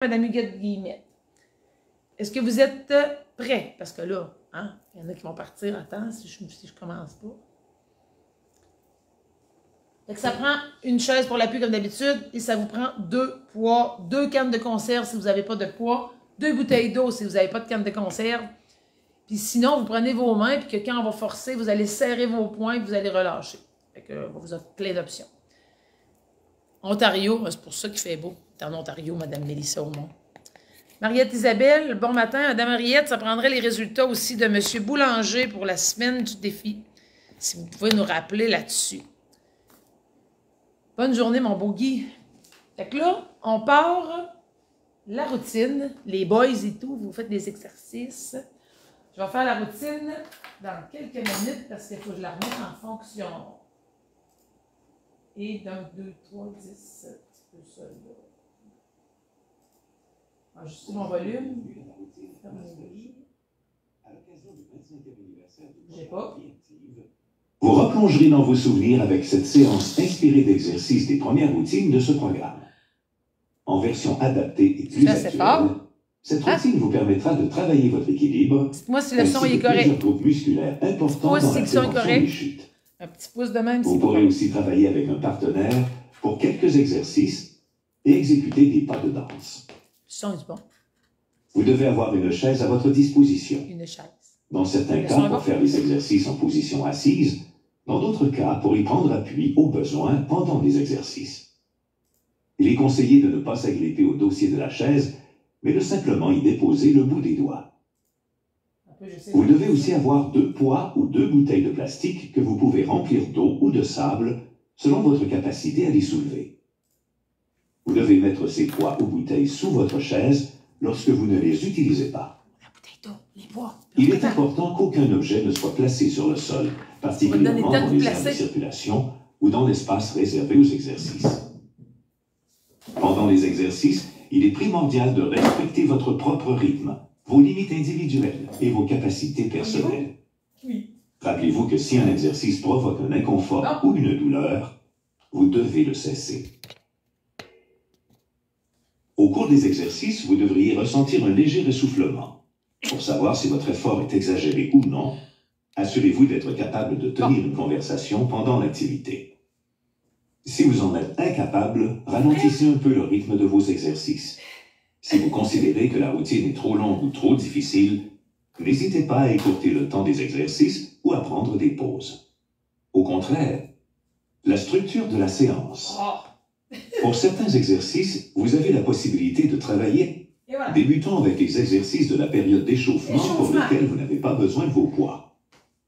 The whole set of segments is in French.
Madame Huguette Guillemette. Est-ce que vous êtes prêts? Parce que là, hein, il y en a qui vont partir à temps si je commence pas. Fait que ça prend une chaise pour l'appui comme d'habitude et ça vous prend 2 poids, 2 cannes de conserve si vous n'avez pas de poids, 2 bouteilles d'eau si vous n'avez pas de canne de conserve. Puis sinon, vous prenez vos mains puis que quand on va forcer, vous allez serrer vos poings et vous allez relâcher. Fait que on vous offre plein d'options. Ontario, c'est pour ça qu'il fait beau. C'est en Ontario, Mme Mélissa Aumont. Mariette Isabelle, bon matin. Mme Mariette, ça prendrait les résultats aussi de M. Boulanger pour la semaine du défi. Si vous pouvez nous rappeler là-dessus. Bonne journée, mon beau Guy. Fait que là, on part la routine. Les boys et tout, vous faites des exercices. Je vais faire la routine dans quelques minutes parce qu'il faut que je la remette en fonction. Et donc, 2, 3, 10, un petit peu ça là. Ajuster mon volume. J'ai pas. Vous replongerez dans vos souvenirs avec cette séance inspirée d'exercices des premières routines de ce programme. En version adaptée et plus actuelle, cette routine vous permettra de travailler votre équilibre. Moi, si le son est correct. Plusieurs groupes musculaires importants dans la prévention des chutes. Un petit pouce de même. Vous pourrez aussi travailler avec un partenaire pour quelques exercices et exécuter des pas de danse. Le son est bon. Vous devez avoir une chaise à votre disposition. Une chaise. Dans certains cas, pour faire les exercices en position assise. Dans d'autres cas, pour y prendre appui au besoin pendant les exercices. Il est conseillé de ne pas s'agripper au dossier de la chaise, mais de simplement y déposer le bout des doigts. Vous devez aussi avoir 2 poids ou 2 bouteilles de plastique que vous pouvez remplir d'eau ou de sable selon votre capacité à les soulever. Vous devez mettre ces poids ou bouteilles sous votre chaise lorsque vous ne les utilisez pas. La bouteille d'eau, les poids. Il est important qu'aucun objet ne soit placé sur le sol, particulièrement dans les aires de circulation ou dans l'espace réservé aux exercices. Pendant les exercices, il est primordial de respecter votre propre rythme, vos limites individuelles et vos capacités personnelles. Oui. Rappelez-vous que si un exercice provoque un inconfort ou une douleur, vous devez le cesser. Au cours des exercices, vous devriez ressentir un léger essoufflement. Pour savoir si votre effort est exagéré ou non, assurez-vous d'être capable de tenir une conversation pendant l'activité. Si vous en êtes incapable, ralentissez un peu le rythme de vos exercices. Si vous considérez que la routine est trop longue ou trop difficile, n'hésitez pas à écourter le temps des exercices ou à prendre des pauses. Au contraire, la structure de la séance. Pour certains exercices, vous avez la possibilité de travailler. Débutons avec les exercices de la période d'échauffement pour lesquels vous n'avez pas besoin de vos poids.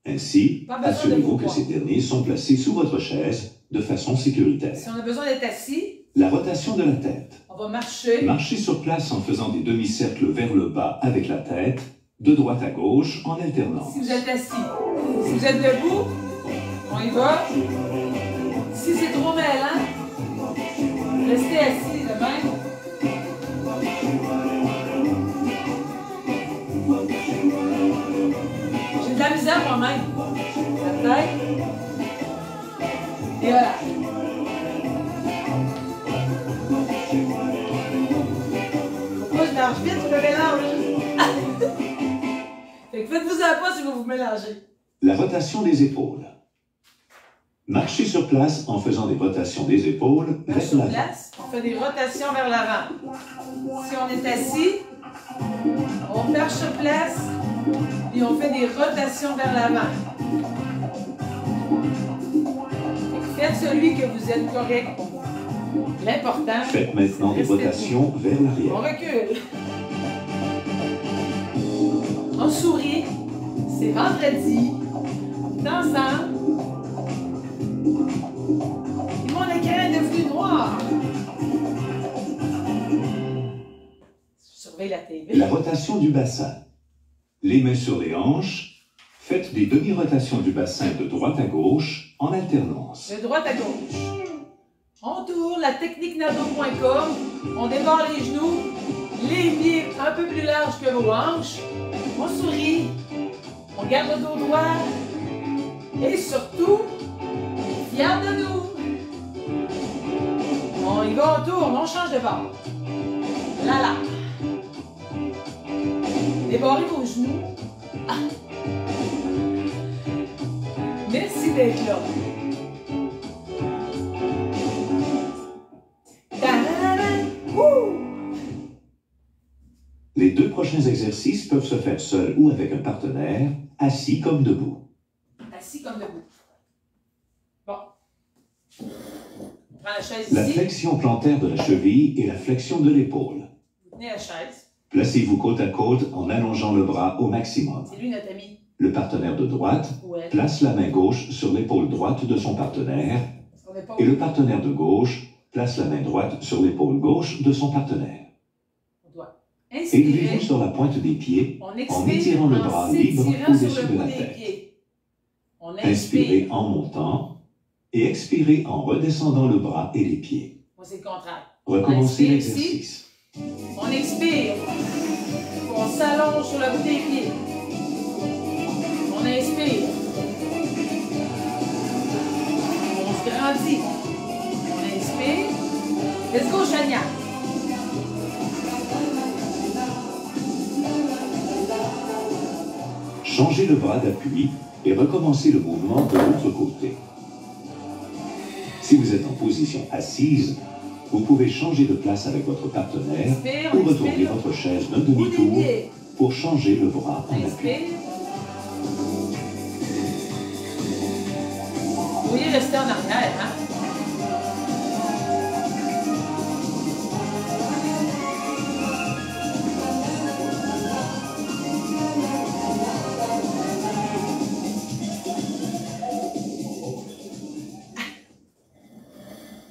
Ainsi, assurez-vous que ces derniers sont placés sous votre chaise de façon sécuritaire. Si on a besoin d'être assis, la rotation de la tête. On va marcher. Marchez sur place en faisant des demi-cercles vers le bas avec la tête, de droite à gauche en alternance. Si vous êtes assis, si vous êtes debout, on y va. Si c'est trop mêlant, restez assis de même. J'ai de la misère moi-même. La tête. Et voilà. Pourquoi je marche vite, je me mélange. Fait que faites-vous-en pas si vous vous mélangez. La rotation des épaules. Marchez sur place en faisant des rotations des épaules vers Sur l'avant. place, on fait des rotations vers l'avant. Si on est assis, on marche sur place, puis on fait des rotations vers l'avant. Faites celui que vous êtes correct. L'important, faites maintenant des rotations vers on l'arrière. recule. On sourit. C'est vendredi. On est ensemble. Et mon écran est devenu noir. Je surveille la TV. La rotation du bassin. Les mains sur les hanches. Faites des demi-rotations du bassin de droite à gauche en alternance. De droite à gauche. On tourne la technique nado.com. On débarre les genoux. Les pieds un peu plus larges que vos hanches. On sourit. On garde le dos droit. Et surtout, fiers de nous. On y va, on tourne, on change de bord. Là, là. Débarrez vos genoux. Ah. Merci d'être là. Les 2 prochains exercices peuvent se faire seuls ou avec un partenaire, assis comme debout. Assis comme debout. Bon. On prend la chaise La ici. flexion plantaire de la cheville et la flexion de l'épaule. Vous tenez la chaise. Placez-vous côte à côte en allongeant le bras au maximum. C'est lui notre ami. Le partenaire de droite Ouais. place la main gauche sur l'épaule droite de son partenaire Parce qu'on n'est pas et le partenaire de gauche place la main droite sur l'épaule gauche de son partenaire. On doit Élevez-vous inspirer. sur la pointe des pieds On en expire étirant le en bras libre s'étirant sur au-dessus le de bout la des tête. pieds. On Inspirez inspire. en montant et expirez en redescendant le bras et les pieds. Moi, c'est le contraire. Recommencez inspire l'exercice. On expire. On s'allonge sur le bout des pieds. On inspire. On se grandit. On inspire. Let's go, Chania. Changez le bras d'appui et recommencez le mouvement de l'autre côté. Si vous êtes en position assise, vous pouvez changer de place avec votre partenaire Inspire, ou on retourner expire. votre chaise d'un Bout des demi-tour pieds. pour changer le bras en appui. Inspire. Vous pourriez rester en arrière, hein?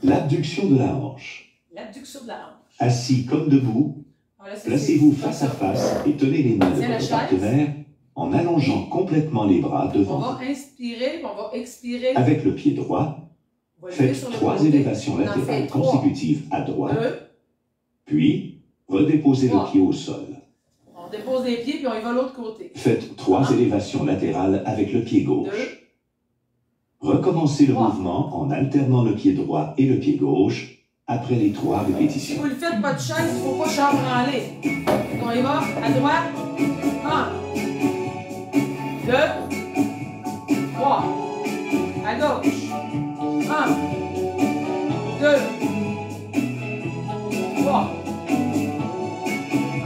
L'abduction de la hanche. L'abduction de la hanche. Assis comme debout, Alors là, ça, placez-vous c'est face à comme ça. face et tenez les mains de Tiens la votre chaise. partenaire en allongeant complètement les bras On devant va vous. inspirer, puis on va expirer. Avec le pied droit, On va lever faites sur le 3 côté. élévations On en fait latérales 3. consécutives à droite, 2. puis redéposez le 3. pied au sol. On dépose les pieds, puis on y va de l'autre côté. Faites 3 1. élévations latérales avec le pied 2. gauche. Recommencez le 3. mouvement en alternant le pied droit et le pied gauche après les 3 Si répétitions. vous le faites pas de chaise, il ne faut pas chambranler. Donc on y va, à droite. 1, 2, 3. À gauche. 1, 2, 3.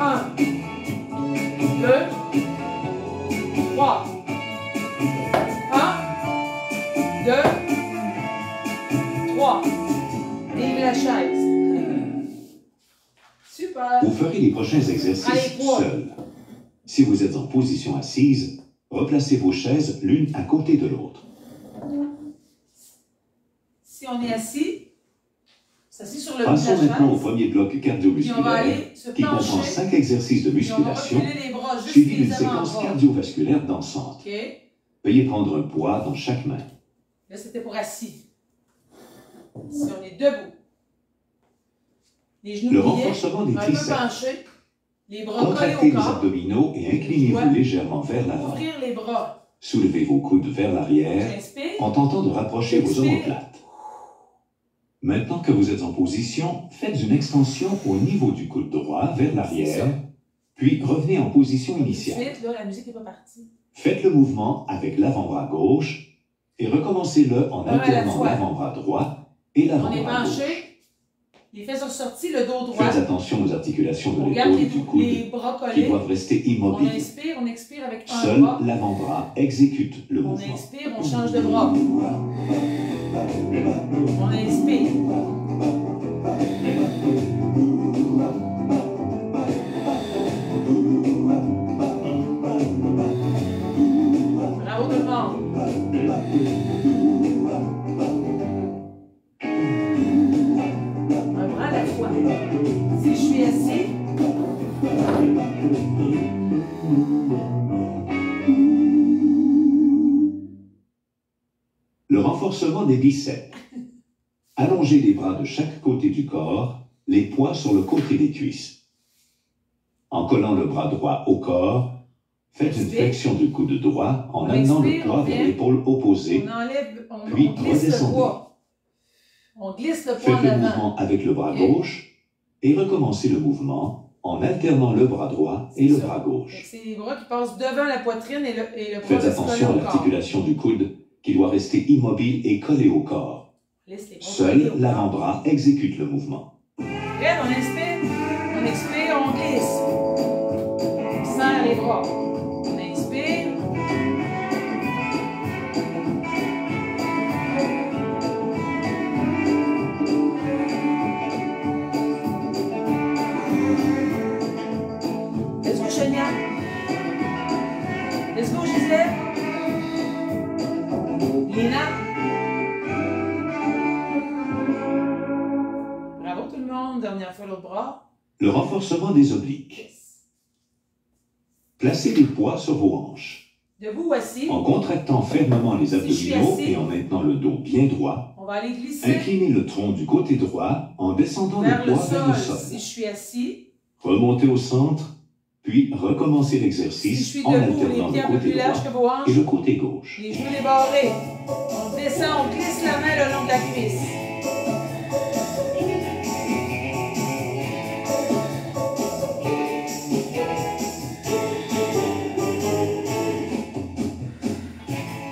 1, 2, 3. 1, 2, 3. Vive la chaise. Super. Vous ferez les prochains exercices Allez, 3. seul. Si vous êtes en position assise, replacez vos chaises l'une à côté de l'autre. Si on est assis, s'assit sur le bout de Passons la maintenant au chaise, premier bloc puis on va cardiovasculaire aller se qui comprend pencher, 5 exercices de puis on va musculation reculer les bras juste suivis d'une suffisamment séquence bas. cardiovasculaire dansante. OK? Veuillez prendre un poids dans chaque main. Là, c'était pour assis. Si on est debout, les genoux Le pliés, renforcement des un peu triceps. penchés, les bras collés Contractez au les corps, abdominaux et inclinez-vous Ouais. légèrement vers l'avant. ouvrir les bras. Soulevez vos coudes vers l'arrière J'inspire, en tentant de rapprocher vos Expire. omoplates. Maintenant que vous êtes en position, faites une extension au niveau du coude droit vers C'est l'arrière, ça. puis revenez en position tout de initiale. suite, là, la musique n'est pas partie. Faites le mouvement avec l'avant-bras gauche et recommencez-le en Un à la alternant fois. l'avant-bras droit et On est l'avant-bras gauche. penché, les fesses sont sorties, le dos droit. Faites attention aux articulations de On garde l'épaule les, et du coude les bras qui collés. doivent rester On immobiles. inspire, on expire avec un Seul bras. l'avant-bras exécute le On mouvement. inspire, on change de bras. On inspire. Bravo tout le monde. Un bras à la fois. Si je suis assis, Le renforcement des biceps. Allongez les bras de chaque côté du corps, les poings sur le côté des cuisses. En collant le bras droit au corps, faites une Expire. flexion du coude droit en On amenant le expire, poids on vers vient. l'épaule opposée, on enlève, on puis glisse le redescendez. poids. On glisse le poids Faites en le avant. mouvement avec le bras Ok. gauche et recommencez le mouvement en alternant le bras droit et le bras gauche. C'est les bras qui passent devant la poitrine et le bras Faites attention à l'articulation du coude qui doit rester immobile et collé au corps. Seul l'avant-bras exécute le mouvement. Prêt, on expire, on glisse. On serre les bras. On inspire. Let's go, Chania. Let's go, Gisèle. Léna. Bravo tout le monde. Dernière fois l'autre bras. Le renforcement des obliques. Yes. Placez les poids sur vos hanches. Debout ou assis. En contractant fermement les abdominaux et en maintenant le dos bien droit, on va aller glisser. Inclinez le tronc du côté droit en descendant le poids vers le sol. Si je suis assis. Remontez au centre, puis recommencez l'exercice en alternant le côté droit et le côté gauche. Les genoux débarrés. On descend, on glisse la main le long de la cuisse.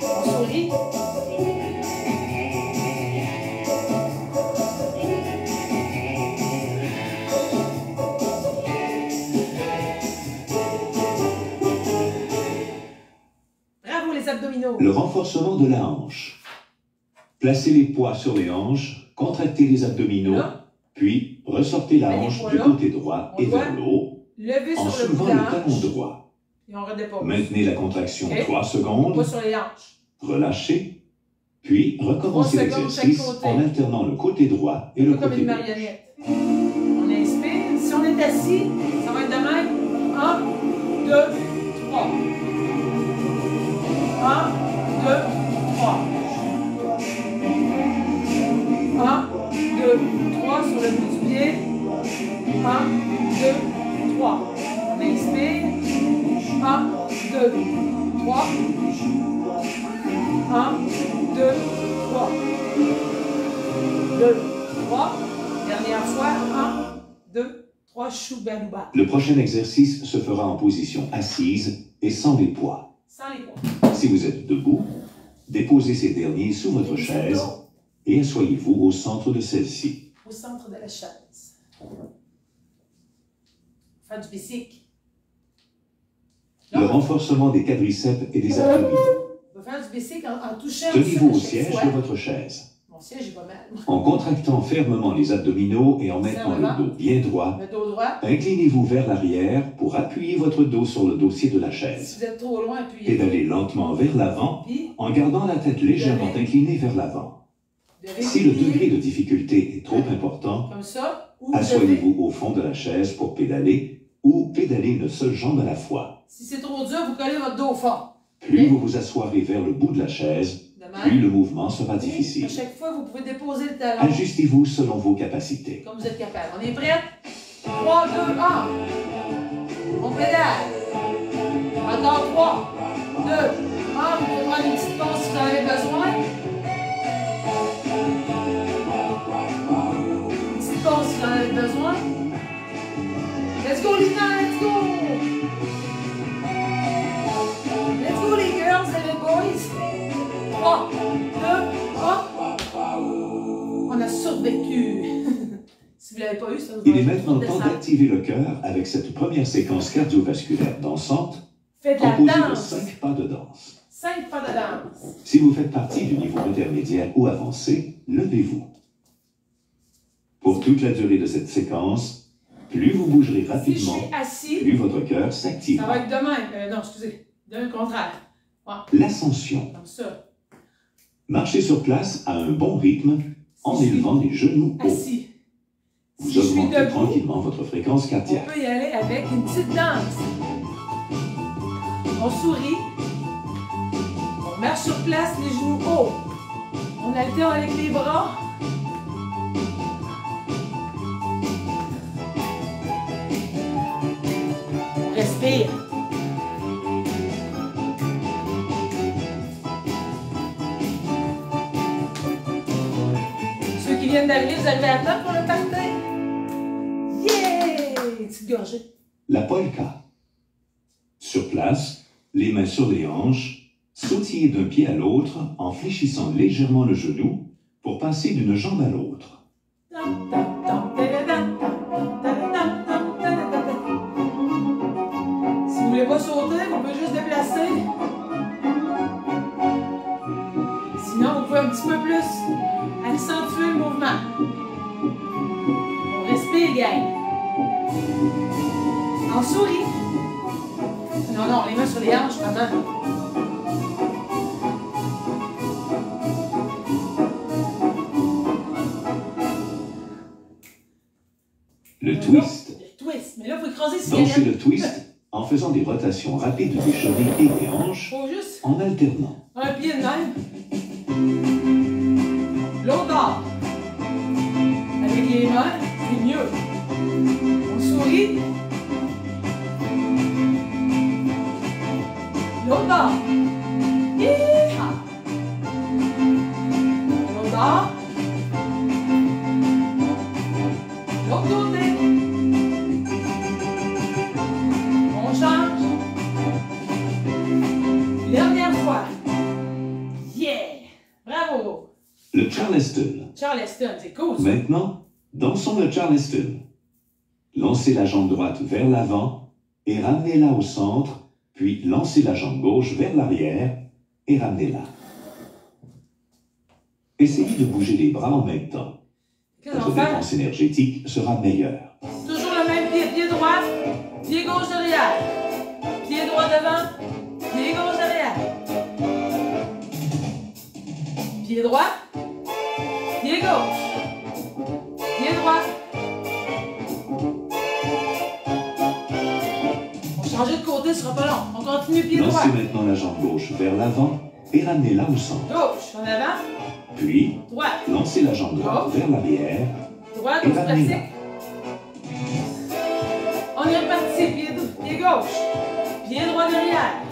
On sourit. Le renforcement de la hanche. Placez les poids sur les hanches, contractez les abdominaux, puis ressortez la hanche du côté droit et vers le haut en soulevant le talon droit. Et on redépose. Maintenez la contraction 3 secondes. Pas sur les hanches. Relâchez, puis recommencez l'exercice en alternant le côté droit et le côté gauche. Comme une marionnette. On inspire. Si on est assis, ça va être de même. 1, 2, 3. 1, 2, 3. 1, 2, 3 sur le bout du pied. 1, 2, 3. On inspire. 1, 2, 3. 1, 2, 3. 2, 3. Dernière fois. 1, 2, 3. Choubalouba. Le prochain exercice se fera en position assise et sans les poids. Sans les poids. Si vous êtes debout, déposez ces derniers sous votre chaise et asseyez-vous au centre de celle-ci. Au centre de la chaise. Faire du bicycle. Le renforcement des quadriceps et des abdominaux. On va faire du bicycle en touchant. Tenez-vous au siège de votre chaise. Mon siège est pas mal. En contractant fermement les abdominaux et en maintenant le dos bien droit, inclinez-vous vers l'arrière pour appuyer votre dos sur le dossier de la chaise. Si vous êtes trop loin, appuyez. Pédalez lentement vers l'avant en gardant la tête légèrement inclinée vers l'avant. Si le degré de difficulté est trop important, asseyez-vous au fond de la chaise pour pédaler ou pédaler une seule jambe à la fois. Si c'est trop dur, vous collez votre dos au fond. Plus vous vous asseoirez vers le bout de la chaise, plus le mouvement sera difficile. À chaque fois, vous pouvez déposer le talon. Ajustez-vous selon vos capacités. Comme vous êtes capable. On est prêts? 3, 2, 1. On pédale. Encore 3, 2, 1. Vous pouvez prendre une petite pause si vous en avez besoin. Une petite pause si vous en avez besoin. Let's go, Lina, let's go! Let's go, les girls et les boys. 3, 2, 1. On a survécu. Si vous ne l'avez pas eu, ça vous Il est maintenant temps d'activer le cœur avec cette première séquence cardiovasculaire dansante, composée de 5 pas de danse. 5 pas de danse. Si vous faites partie du niveau intermédiaire ou avancé, levez-vous. Pour toute la durée de cette séquence, plus vous bougerez rapidement, plus votre cœur s'activera. Ça va être de même. Non, excusez. D'un contraire. L'ascension. Comme ça. Marchez sur place à un bon rythme en élevant les genoux hauts. Assis. Vous augmentez tranquillement votre fréquence cardiaque. On peut y aller avec une petite danse. On sourit. On marche sur place, les genoux hauts. On alterne avec les bras. On respire. Ceux qui viennent d'arriver, vous arrivez à temps pour le party? gorgée. La polka. Sur place, les mains sur les hanches, sautiller d'un pied à l'autre en fléchissant légèrement le genou pour passer d'une jambe à l'autre. Si vous voulez pas sauter, vous pouvez juste déplacer. Sinon, vous pouvez un petit peu plus accentuer le mouvement. On respire, gang. En souris. Non, les mains sur les hanches, avant. Le twist. Le twist. Mais là, il faut écraser ce Dansez le twist en faisant des rotations rapides des chevilles et des hanches faut juste en alternant. un pied de même. L'autre bord. Avec les mains, c'est mieux. On sourit. L'autre bord. Hi-ha. L'autre bord. L'autre côté. On change. Dernière fois. Yeah! Bravo! Le Charleston. Charleston, c'est cool ça. Maintenant, dansons le Charleston. Lancez la jambe droite vers l'avant et ramenez-la au centre, puis lancez la jambe gauche vers l'arrière et ramenez-la. Essayez de bouger les bras en même temps. Qu'est-ce qu'on Votre va faire? dépense énergétique sera meilleure. Toujours le même pied, pied droit, pied gauche derrière. Pied droit devant, pied gauche derrière. Pied droit, pied gauche, pied droit. On change de côté, ce sera pas long. On continue pied droit. Lancez maintenant la jambe gauche vers l'avant et ramenez-la au centre. Gauche, en avant, Puis, droite, lancez la jambe droite vers l'arrière droite, et on se pratique. ramenez-la. On est reparti, pied gauche, pied droit derrière.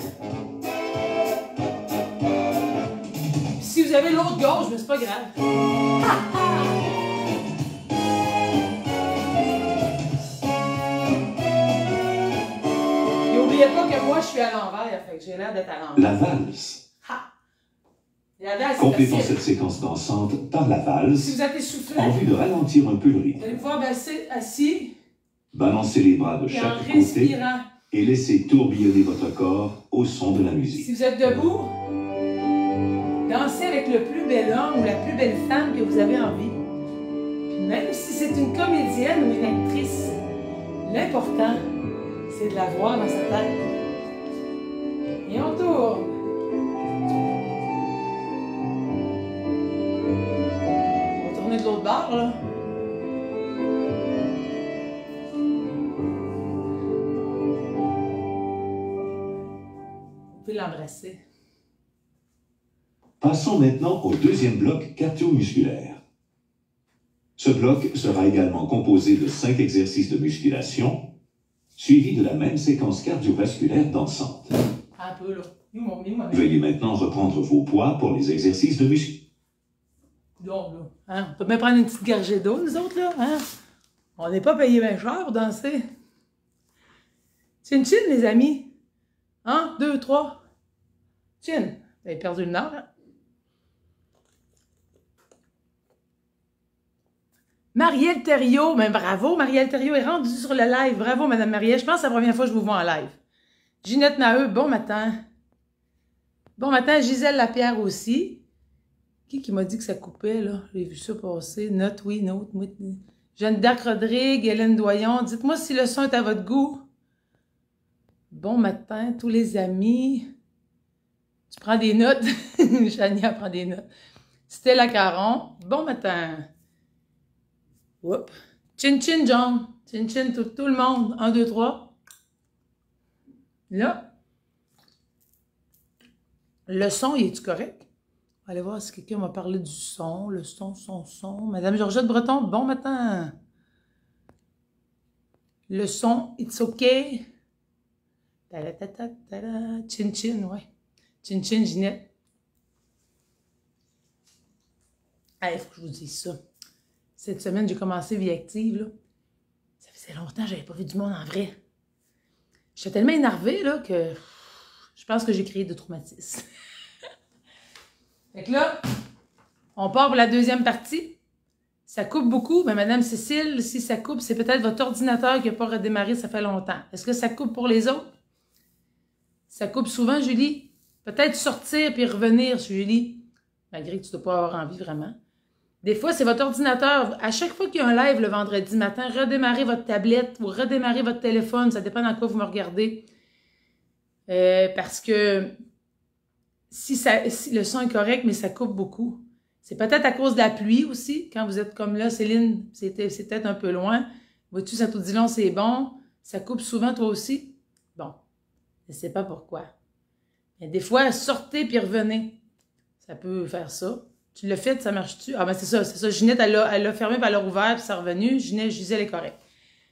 Puis si vous avez l'autre gauche, mais c'est pas grave. Et n'oubliez pas que moi, je suis à l'envers, fait que j'ai l'air d'être à l'envers. La valse. Ha! La danse, c'est Complétons facile. cette séquence dansante par la Si valse vous êtes essoufflé, en vue de ralentir un peu le vous rythme. allez pouvoir baisser assis Balancez les bras de et en chaque côté respirant. et laissez tourbillonner votre corps au son de la Si musique. vous êtes debout, dansez avec le plus bel homme ou la plus belle femme que vous avez envie. Puis même si c'est une comédienne ou une actrice, l'important, c'est de la voir dans sa tête. Et on tourne. On va tourner de l'autre bord, là. Vous pouvez l'embrasser. Passons maintenant au deuxième bloc cardio-musculaire. Ce bloc sera également composé de 5 exercices de musculation, suivis de la même séquence cardiovasculaire dansante. Un peu, là. Veuillez maintenant reprendre vos poids pour les exercices de musculation. Donc, là, hein, on peut même prendre une petite gorgée d'eau, nous autres, là. Hein? On n'est pas payé bien cher pour danser. Chin-chin, les amis. 1, 2, 3. Chin. Vous avez perdu le nord, hein? Marielle Thériault, mais bravo, Marielle Thériault est rendue sur le live. Bravo, Madame Marielle. Je pense que c'est la première fois que je vous vois en live. Ginette Maheu, bon matin. Bon matin, Gisèle Lapierre aussi. Qui m'a dit que ça coupait, là? J'ai vu ça passer. Note, oui, note. Jeanne d'Arc Rodrigue, Hélène Doyon. Dites-moi si le son est à votre goût. Bon matin, tous les amis. Tu prends des notes? Chania prend des notes. Stella Caron. Bon matin. Oups. Chin chin, John. Chin chin, tout le monde. 1, 2, 3. Là. Le son, il est-tu correct? Allez voir si quelqu'un m'a parlé du son. Le son. Madame Georgette Breton, bon matin. Le son, it's okay. Ta-da-ta-ta-ta-da. Chin chin, ouais. Chin chin, Ginette. Allez, il faut que je vous dise ça. Cette semaine, j'ai commencé Vie Active, là. Ça faisait longtemps que j'avais pas vu du monde en vrai. J'étais tellement énervée là, que je pense que j'ai créé de traumatisme. Fait que là, on part pour la deuxième partie. Ça coupe beaucoup, mais Madame Cécile, si ça coupe, c'est peut-être votre ordinateur qui n'a pas redémarré, ça fait longtemps. Est-ce que ça coupe pour les autres? Ça coupe souvent, Julie? Peut-être sortir puis revenir, Julie, malgré que tu ne dois pas avoir envie vraiment. Des fois, c'est votre ordinateur. À chaque fois qu'il y a un live le vendredi matin, redémarrez votre tablette ou redémarrez votre téléphone, ça dépend dans quoi vous me regardez. Parce que si le son est correct, mais ça coupe beaucoup. C'est peut-être à cause de la pluie aussi. Quand vous êtes comme là, Céline, c'est peut-être un peu loin. Vois-tu, ça tout dit long, c'est bon. Ça coupe souvent, toi aussi? Bon, je ne sais pas pourquoi. Mais des fois, sortez puis revenez. Ça peut faire ça. Tu l'as fait, ça marche-tu? Ah ben c'est ça. Ginette, elle l'a fermé, puis elle l'a rouvert, puis c'est revenu. Ginette, je disais, elle est correcte.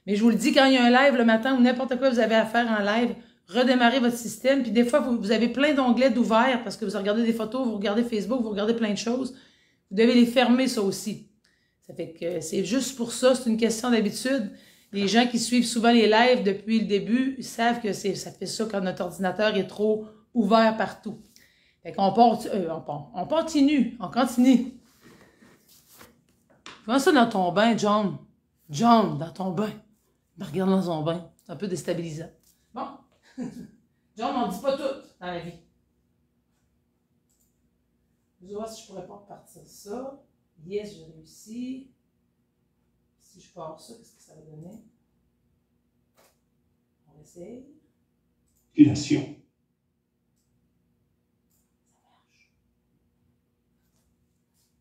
Mais je vous le dis, quand il y a un live le matin ou n'importe quoi vous avez à faire en live, redémarrez votre système. Puis des fois, vous avez plein d'onglets d'ouverts parce que vous regardez des photos, vous regardez Facebook, vous regardez plein de choses. Vous devez les fermer, ça aussi. Ça fait que c'est juste pour ça, c'est une question d'habitude. Les gens qui suivent souvent les lives depuis le début, ils savent que ça fait ça quand notre ordinateur est trop ouvert partout. Fait qu'on on continue. Comment ça dans ton bain, John? John, dans ton bain. Me regarde dans son bain. C'est un peu déstabilisant. Bon. John, on ne dit pas tout dans la vie. Je vais voir si je pourrais pas repartir ça. Yes, j'ai réussi. Si je pars ça, qu'est-ce que ça va donner? On essaye. Circulation.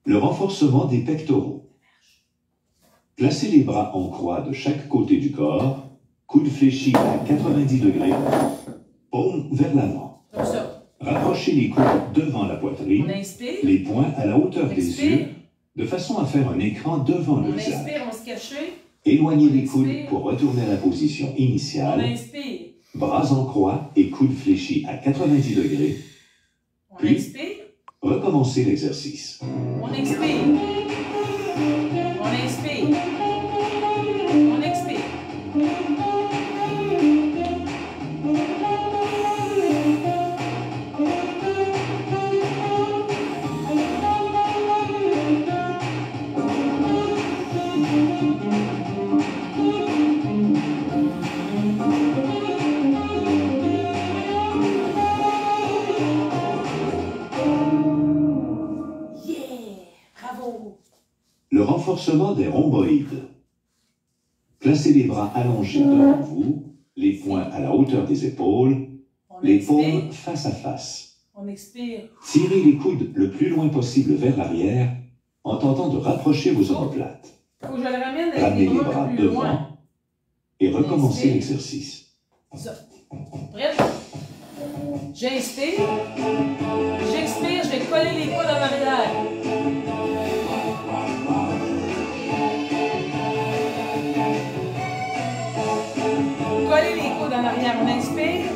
Le renforcement des pectoraux. Placez les bras en croix de chaque côté du corps, coude fléchi à 90 degrés, paume vers l'avant. Comme ça. Rapprochez les coudes devant la poitrine, On inspire. les poings à la hauteur des Expire. yeux, de façon à faire un écran devant le On visage. inspire, on va se cacher. Éloignez les Expire. coudes pour retourner à la position On initiale, inspire. bras en croix et coudes fléchis à 90 degrés, On Puis. inspire. recommencez l'exercice. On expire. On inspire. On expire. Le renforcement des rhomboïdes. Placez les bras allongés devant vous, les poings à la hauteur des épaules, On les expire. paumes face à face. On expire. Tirez les coudes le plus loin possible vers l'arrière en tentant de rapprocher vos omoplates. Faut que je le ramène avec Ramenez les les bras bras plus loin. devant et recommencez Inspire. l'exercice. Ça. Prête? J'inspire. J'expire, je vais coller les coudes en arrière. Coller les coudes en arrière. On inspire.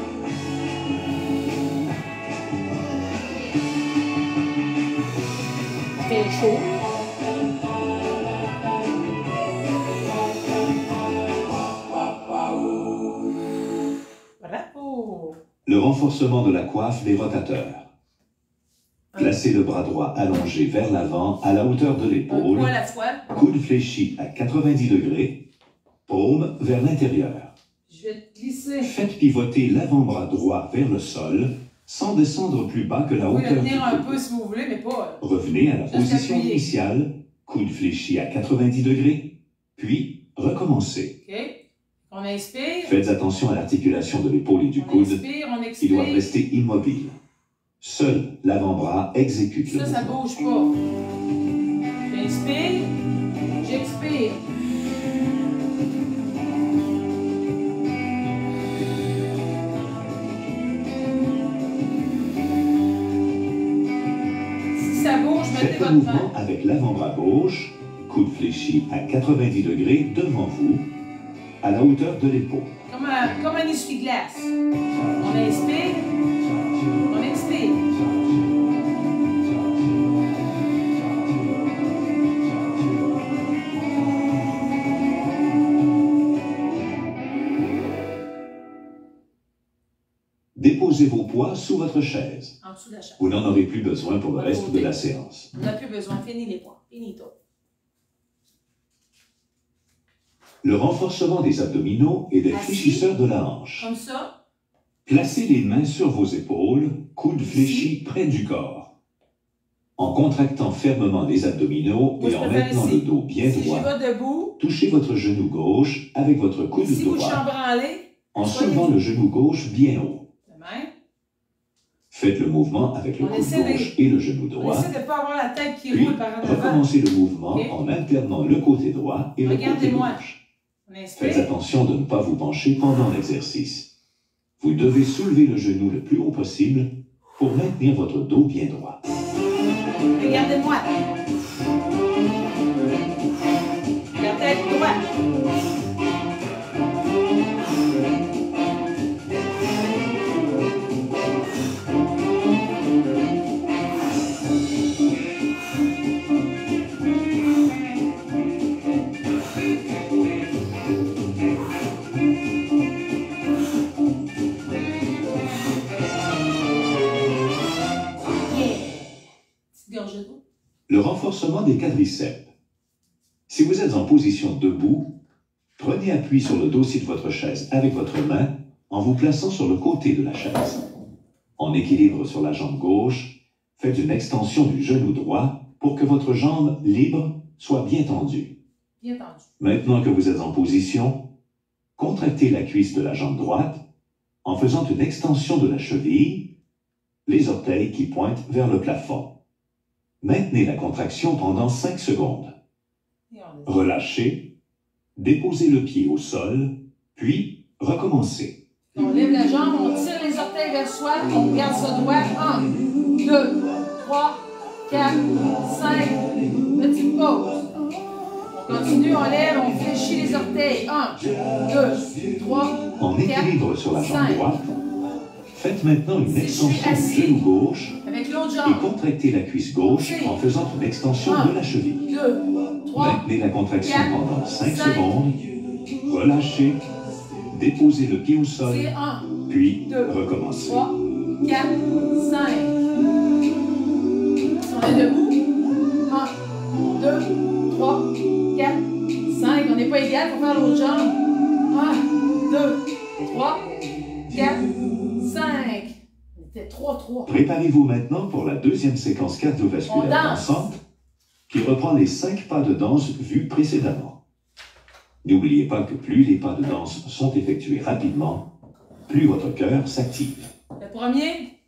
Ça fait chaud. Bravo. Le renforcement de la coiffe des rotateurs. Placez le bras droit allongé vers l'avant à la hauteur de Un l'épaule, coup à la fois. coude fléchi à 90 degrés, paume vers l'intérieur. Je vais te glisser. Faites pivoter l'avant-bras droit vers le sol sans descendre plus bas que la Vous pouvez le hauteur du tenir un coude. peu si vous voulez, mais pas. Revenez à la Juste position appuyer. initiale, coude fléchi à 90 degrés, puis recommencez. OK? On inspire. Faites attention à l'articulation de l'épaule et du On coude, inspire, on qui expire. doivent rester immobiles. Seul l'avant-bras exécute le Ça mouvement. bouge pas. J'inspire. J'expire. Si ça bouge, mettez Faites un votre mouvement main. avec l'avant-bras gauche, coude fléchi à 90 degrés devant vous, à la hauteur de l'épaule. Comme un essuie-glace. On inspire. On expire. Déposez vos poids sous votre chaise. En dessous de la chaise. Vous n'en aurez plus besoin pour le reste de la séance. On n'a plus besoin. Fini les poids. Finito. Le renforcement des abdominaux et des Assis. fléchisseurs de la hanche. Comme ça. Placez les mains sur vos épaules, coudes fléchis près du corps. En contractant fermement les abdominaux Moi, et je en préfère maintenant ici. le dos bien Si droit, je vais debout, touchez votre genou gauche avec votre coude si vous droit chambranlez, en soulevant le genou gauche bien haut. de même. Faites le mouvement avec le On coude essaie de- gauche et le genou On droit. essaie de ne pas avoir la tête qui Puis, roule par en avant. recommencez le mouvement Ok. en alternant le côté droit et le côté Regardez-moi. gauche. On Faites inspire. attention de ne pas vous pencher pendant l'exercice. Vous devez soulever le genou le plus haut possible pour maintenir votre dos bien droit. Regardez-moi. La tête droite. Petite gorgée d'eau. Le renforcement des quadriceps. Si vous êtes en position debout, prenez appui sur le dossier de votre chaise avec votre main en vous plaçant sur le côté de la chaise. En équilibre sur la jambe gauche, faites une extension du genou droit pour que votre jambe libre soit bien tendue. Bien tendu. Maintenant que vous êtes en position, contractez la cuisse de la jambe droite en faisant une extension de la cheville, les orteils qui pointent vers le plafond. Maintenez la contraction pendant 5 secondes. Et on descend. Relâchez, déposez le pied au sol, puis recommencez. On lève la jambe, on tire les orteils vers soi, on garde ça droit. 1, 2, 3, 4, 5. Petite pause. On continue, on lève, on fléchit les orteils. 1, 2, 3, En 4. équilibre sur la jambe 5. droite, faites maintenant une Si je suis extension du assis. genou gauche Avec l'autre et jambe. contractez la cuisse gauche en faisant une extension de la cheville. 2, 3, Maintenez la contraction 4, pendant 5 5. secondes, relâchez, déposez le pied au sol, c'est 1, puis 2, recommencez. 3, 4, 5. Si on est debout, 1, 2, 3, 4, 5. On n'est pas égal pour faire l'autre jambe. 1, 2, 3, 4, 5. On était 3, 3. Préparez-vous maintenant pour la deuxième séquence On cardiovasculaire danse. dansante qui reprend les 5 pas de danse vus précédemment. N'oubliez pas que plus les pas de danse sont effectués rapidement, plus votre cœur s'active. Le premier,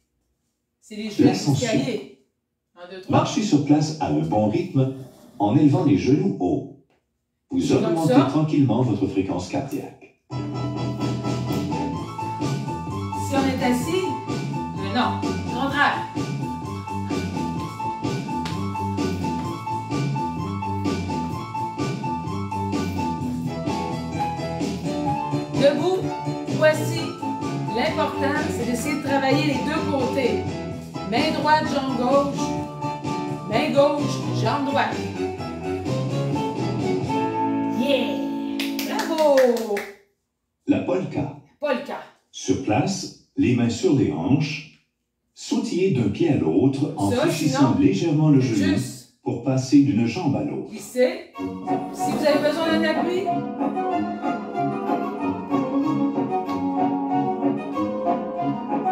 c'est les genoux L'ascension. escaliers. 1, 2, 3. Marchez sur place à un bon rythme en élevant les genoux hauts. Vous Comme augmentez ça. tranquillement votre fréquence cardiaque. Si on est assis, non, contraire. Debout, voici. L'important, c'est d'essayer de travailler les deux côtés. Main droite, jambe gauche. Main gauche, jambe droite. Yeah! Bravo! La polka. Pas le cas. Sur place, les mains sur les hanches, sautillez d'un pied à l'autre en Ça, fléchissant sinon, légèrement le genou Juste pour passer d'une jambe à l'autre. glisser. Si vous avez besoin d'un appui,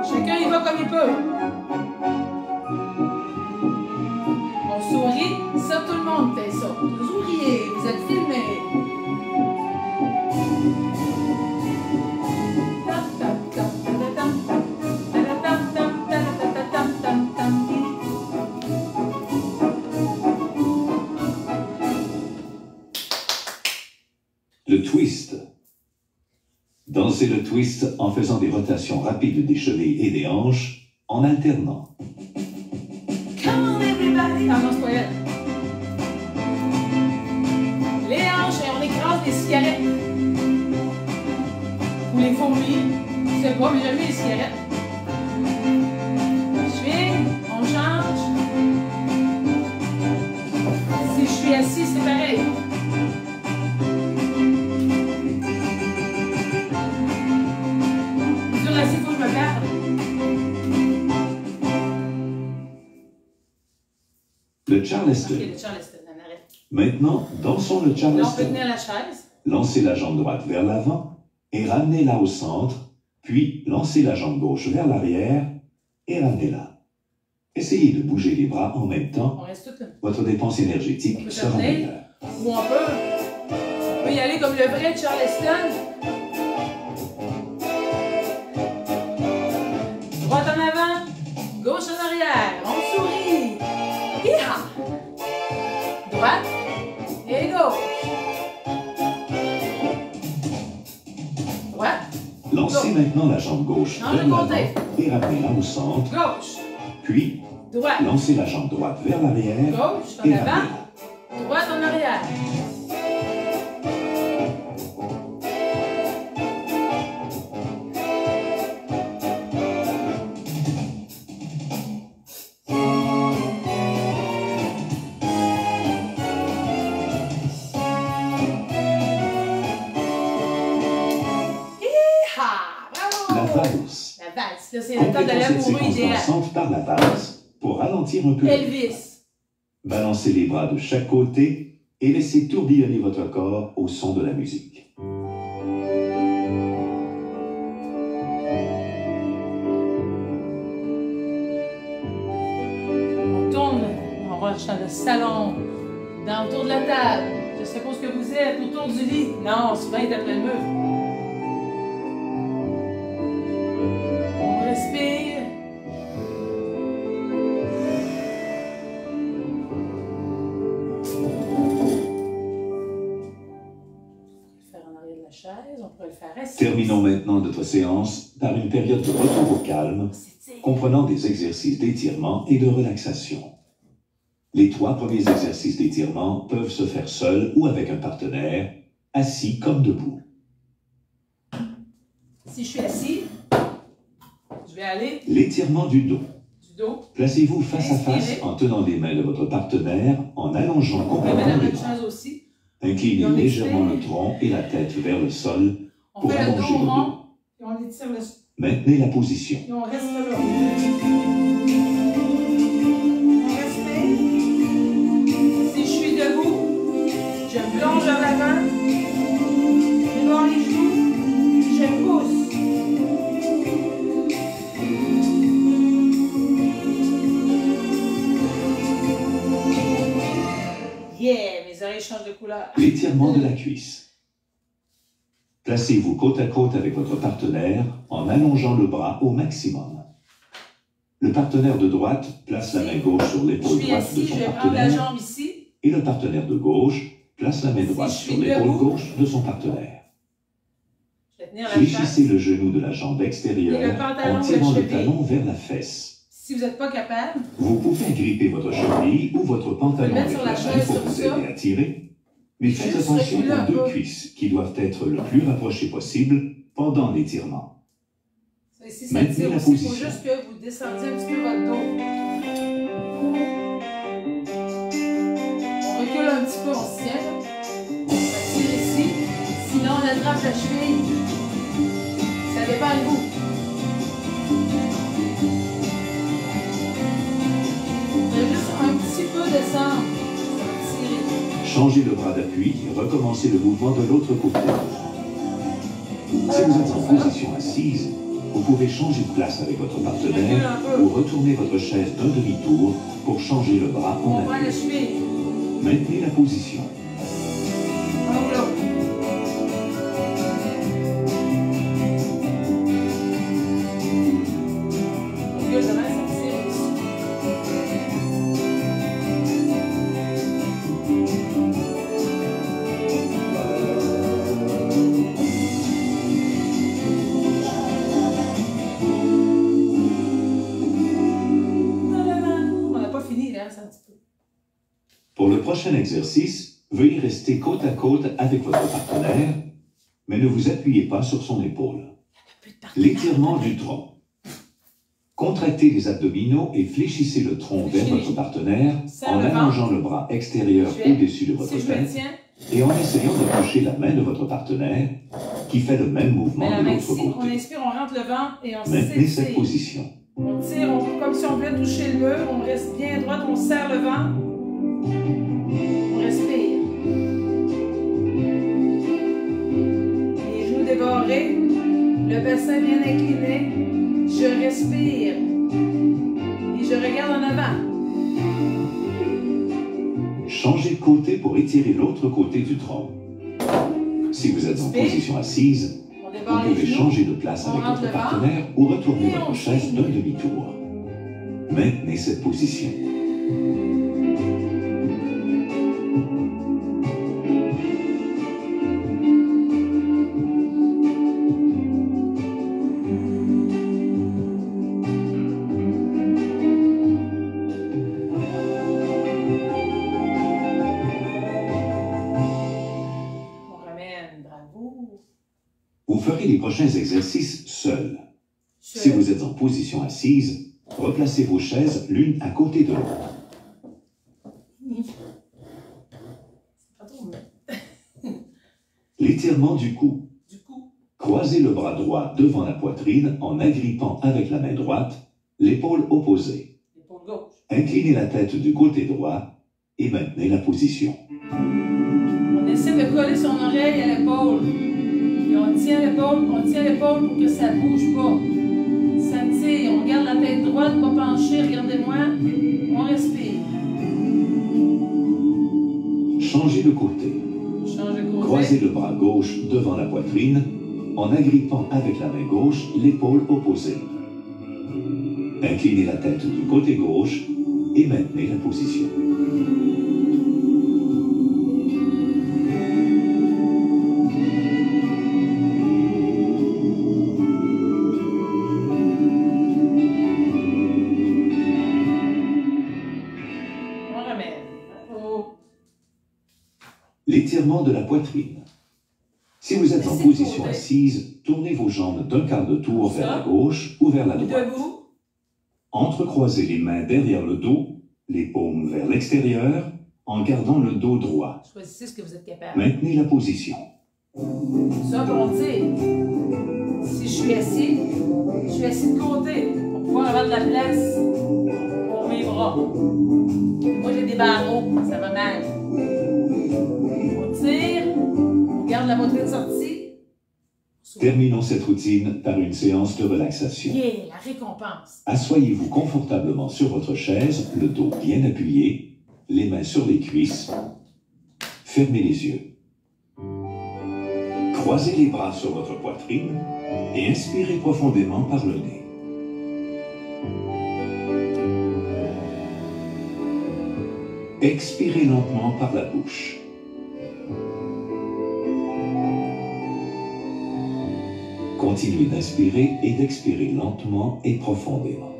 chacun y va comme il peut. On sourit, ça tout le monde fait ça. Vous souriez, vous êtes filmés. Le twist. Dansez le twist en faisant des rotations rapides des chevilles et des hanches en alternant. Come on everybody! Ah non, c'est pas elle. Les hanches et on écrase les cigarettes. Ou les fourmis. Je sais pas, mais j'aime bien les cigarettes. Cheville, on change. Si je suis assis, c'est pareil. Sur assis, il faut que je me garde. Le Charleston. Ok, le Charleston, on arrête. Maintenant, dansons le Là, on peut Charleston. tenir la chaise. Lancez la jambe droite vers l'avant et ramenez-la au centre, puis lancez la jambe gauche vers l'arrière et ramenez-la. Essayez de bouger les bras en même temps. On reste tout là. Votre dépense On énergétique peut sera terminer. meilleure. Ou on peut y aller comme le vrai Charleston. Droite en avant, gauche en arrière. On sourit. Hi-ha! Droite et gauche. Droite, Lancez maintenant la jambe gauche Change vers de l'avant côté. et ramenez-la au centre. gauche, Puis, droite, lancez la jambe droite vers l'arrière gauche en et avant, ramenez-la. droite en arrière. La valse. La valse, là, c'est le temps de Complétons cette l'amoureux séquence idéal. dansante par la valse pour ralentir un peu. Elvis. Balancez les bras de chaque côté et laissez tourbillonner votre corps au son de la musique. On tourne, on rush dans le salon, autour de la table. Je sais pas ce que vous êtes, autour du lit. Non, souvent il est après le mur. On respire. On peut le faire en arrière de la chaise, on pourrait le faire assis. Terminons maintenant notre séance par une période de retour au calme, On s'étire. comprenant des exercices d'étirement et de relaxation. Les 3 premiers exercices d'étirement peuvent se faire seuls ou avec un partenaire, assis comme debout. Si je suis assis, je vais aller L'étirement du dos. du dos. Placez-vous face à face Inspirez. en tenant les mains de votre partenaire, en allongeant On peut complètement mettre les la bras. chaise aussi. Inclinez Et on légèrement expire. le tronc et la tête vers le sol On pour fait le dos allonger le rond dos. et on étire le... Maintenez la position. Et on reste là. On respire. Si je suis debout, je plonge vers l'avant. Je bord les genoux. Je pousse. Yeah, mes oreilles changent de couleur. L'étirement de la cuisse. Placez-vous côte à côte avec votre partenaire en allongeant le bras au maximum. Le partenaire de droite place la main gauche sur Je l'épaule suis droite de assis, son je vais prendre la partenaire jambe ici. et le partenaire de gauche place la main droite je sur suis l'épaule debout, gauche de son partenaire. Je vais tenir la Fléchissez chaise. le genou de la jambe Et extérieure le pantalon en ou tirant la le cheville. talon vers la fesse. Si vous n'êtes pas capable, Vous pouvez agripper votre cheville ou votre pantalon mettre avec sur la la main chaise pour comme vous ça. aider à tirer. Mais faites Juste attention reculer un aux 2 peu. cuisses qui doivent être le plus rapprochées possible pendant l'étirement. ça ici, ça Maintenez tire la aussi. Il faut position. juste que vous descendiez un petit peu votre dos. On recule un petit peu, on se tient. On tire ici. Sinon, on attrape la cheville. Ça dépend de vous. Vous allez juste un petit peu descendre. Ça va tirer. Changez le bras d'appui et recommencez le mouvement de l'autre côté. Si vous êtes en position assise, vous pouvez changer de place avec votre partenaire ou retourner votre chaise d'un demi-tour pour changer le bras en On prend la appui. cheville. Maintenez la position. Un ou l'autre. Recule devant, ça tire aussi. On n'a pas fini, là, c'est un petit peu. Pour le prochain exercice, veuillez rester côte à côte avec votre partenaire, mais ne vous appuyez pas sur son épaule. L'étirement du tronc. Contractez les abdominaux et fléchissez le tronc vers votre partenaire en allongeant le bras extérieur au-dessus de votre Si je me tête tiens, et en essayant de toucher la main de votre partenaire qui fait le même mouvement mais la de main l'autre ici, on côté. inspire, on rentre le ventre et on Maintenez cette s'étire. position. On tire comme si on voulait toucher le mur, on reste bien droit, on serre le ventre. On respire. Les genoux débarrés, le bassin bien incliné. Je respire et je regarde en avant. Changez de côté pour étirer l'autre côté du tronc. Si vous êtes en position assise, vous pouvez changer de place avec votre partenaire ou retourner votre chaise d'un demi-tour. Maintenez cette position. Vous ferez les prochains exercices seul. Si vous êtes en position assise, replacez vos chaises l'une à côté de l'autre. L'étirement du cou. Croisez le bras droit devant la poitrine en agrippant avec la main droite l'épaule opposée. Inclinez la tête du côté droit et maintenez la position. On essaie de coller son oreille à l'épaule. Et on tient l'épaule pour que ça ne bouge pas. Ça tire, on garde la tête droite, pas pencher, regardez-moi. On respire. Changez de côté. Croisez le bras gauche devant la poitrine en agrippant avec la main gauche l'épaule opposée. Inclinez la tête du côté gauche et maintenez la position. L'étirement de la poitrine. Si vous êtes en position assise, tournez vos jambes d'un quart de tour vers la gauche ou vers la droite. Entrecroisez les mains derrière le dos, les paumes vers l'extérieur, en gardant le dos droit. Choisissez ce que vous êtes capable. Maintenez la position. Ça, on dit, si je suis assis de côté pour pouvoir avoir de la place pour mes bras. Moi, j'ai des barreaux, ça va mal. On tire, on garde la poitrine sortie. Terminons cette routine par une séance de relaxation. Yeah, la récompense. Asseyez-vous confortablement sur votre chaise, le dos bien appuyé, les mains sur les cuisses. Fermez les yeux. Croisez les bras sur votre poitrine et inspirez profondément par le nez. Expirez lentement par la bouche. Continuez d'inspirer et d'expirer lentement et profondément.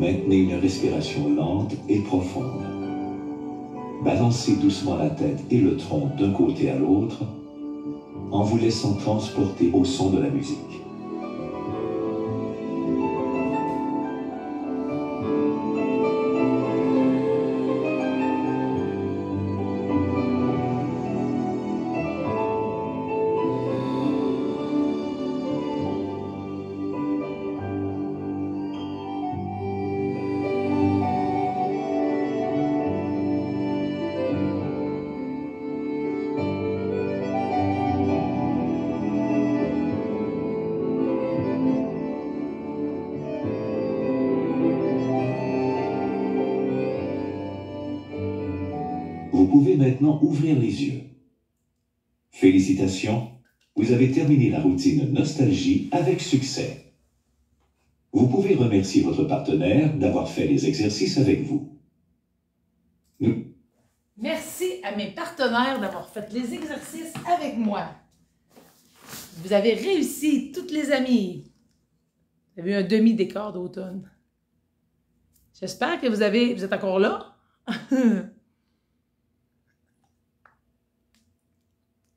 Maintenez une respiration lente et profonde. Balancez doucement la tête et le tronc d'un côté à l'autre en vous laissant transporter au son de la musique. Vous pouvez maintenant ouvrir les yeux. Félicitations, vous avez terminé la routine Nostalgie avec succès. Vous pouvez remercier votre partenaire d'avoir fait les exercices avec vous. Merci à mes partenaires d'avoir fait les exercices avec moi. Vous avez réussi, toutes les amies. Vous avez eu un demi-décor d'automne. J'espère que vous êtes encore là.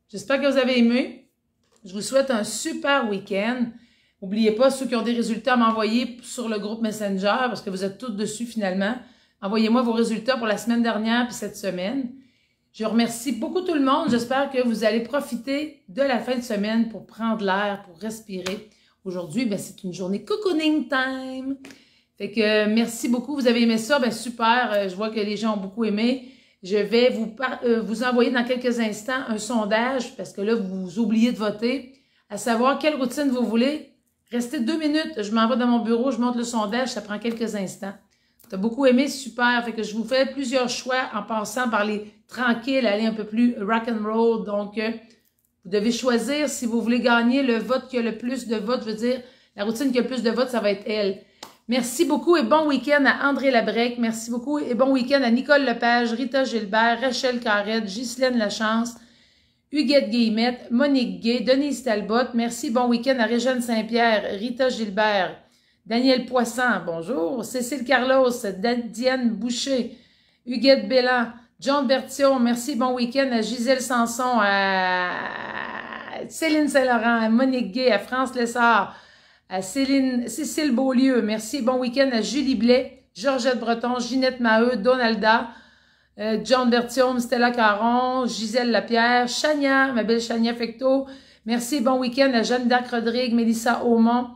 J'espère que vous avez aimé. Je vous souhaite un super week-end. N'oubliez pas, ceux qui ont des résultats à m'envoyer sur le groupe Messenger, parce que vous êtes tous dessus finalement. Envoyez-moi vos résultats pour la semaine dernière puis cette semaine. Je remercie beaucoup tout le monde. J'espère que vous allez profiter de la fin de semaine pour prendre l'air, pour respirer. Aujourd'hui, ben, c'est une journée cocooning time. Fait que merci beaucoup. Vous avez aimé ça? Ben, super. Je vois que les gens ont beaucoup aimé. Je vais vous envoyer dans quelques instants un sondage parce que là, vous oubliez de voter, à savoir quelle routine vous voulez. Restez 2 minutes. Je m'en vais dans mon bureau, je monte le sondage. Ça prend quelques instants. Tu as beaucoup aimé, super. Fait que je vous fais plusieurs choix en passant par les tranquilles, aller un peu plus rock and roll. Donc, vous devez choisir si vous voulez gagner le vote qui a le plus de votes. Je veux dire, la routine qui a le plus de votes, ça va être elle. Merci beaucoup et bon week-end à André Labrec. Merci beaucoup et bon week-end à Nicole Lepage, Rita Gilbert, Rachel Carrette, Ghislaine Lachance, Huguette Guillemette, Monique Gay, Denise Talbot. Merci, bon week-end à Régine Saint-Pierre, Rita Gilbert, Daniel Poisson, bonjour, Cécile Carlos, Diane Boucher, Huguette Bellan, John Berthiaume, merci, bon week-end à Gisèle Sanson, à Céline Saint-Laurent, à Monique Gay, à France Lessard, à Cécile Beaulieu, merci, bon week-end à Julie Blais, Georgette Breton, Ginette Maheu, Donalda, John Berthiaume, Stella Caron, Gisèle Lapierre, Chania, ma belle Chania Fecto, merci, bon week-end à Jeanne d'Arc Rodrigue, Mélissa Aumont,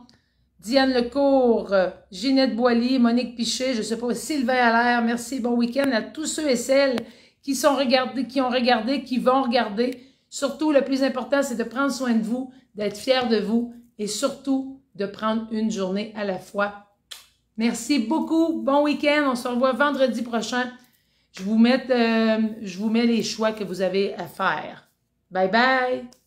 Diane Lecourt, Ginette Boilly, Monique Piché, je sais pas, Sylvain Allaire, merci, bon week-end à tous ceux et celles qui sont regardés, qui ont regardé, qui vont regarder. Surtout, le plus important, c'est de prendre soin de vous, d'être fiers de vous et surtout de prendre une journée à la fois. Merci beaucoup, bon week-end, on se revoit vendredi prochain. Je vous mets les choix que vous avez à faire. Bye bye!